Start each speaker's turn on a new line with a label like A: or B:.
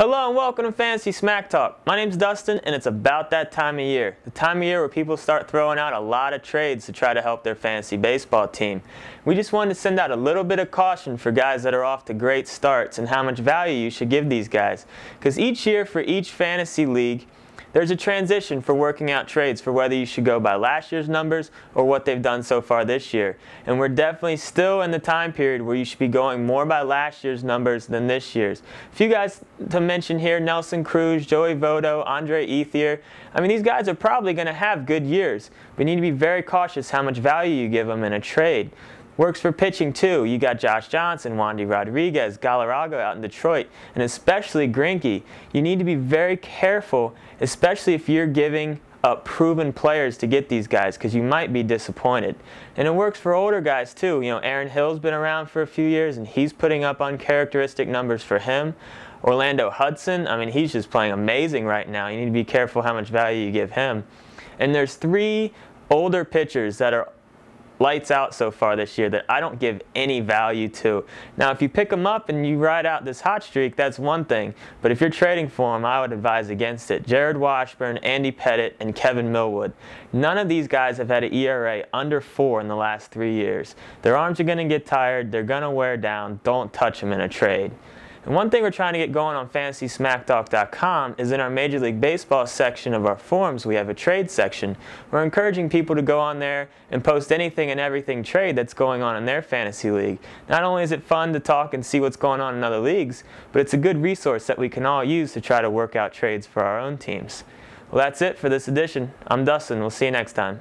A: Hello and welcome to Fantasy Smack Talk. My name's Dustin and it's about that time of year. The time of year where people start throwing out a lot of trades to try to help their fantasy baseball team. We just wanted to send out a little bit of caution for guys that are off to great starts and how much value you should give these guys. Because each year for each fantasy league, there's a transition for working out trades for whether you should go by last year's numbers or what they've done so far this year. And we're definitely still in the time period where you should be going more by last year's numbers than this year's. A few guys to mention here: Nelson Cruz, Joey Votto, Andre Ethier. I mean, these guys are probably going to have good years, but you need to be very cautious how much value you give them in a trade. Works for pitching too. You got Josh Johnson, Wandy Rodriguez, Galarraga out in Detroit, and especially Greinke. You need to be very careful, especially if you're giving up proven players to get these guys, because you might be disappointed. And it works for older guys too. You know, Aaron Hill's been around for a few years, and he's putting up uncharacteristic numbers for him. Orlando Hudson, I mean, he's just playing amazing right now. You need to be careful how much value you give him. And there's three older pitchers that are lights out so far this year that I don't give any value to. Now, if you pick them up and you ride out this hot streak, that's one thing. But if you're trading for them, I would advise against it. Jared Washburn, Andy Pettitte, and Kevin Millwood. None of these guys have had an ERA under 4 in the last 3 years. Their arms are going to get tired. They're going to wear down. Don't touch them in a trade. And one thing we're trying to get going on FantasySmackTalk.com is in our Major League Baseball section of our forums, we have a trade section. We're encouraging people to go on there and post anything and everything trade that's going on in their fantasy league. Not only is it fun to talk and see what's going on in other leagues, but it's a good resource that we can all use to try to work out trades for our own teams. Well, that's it for this edition. I'm Dustin. We'll see you next time.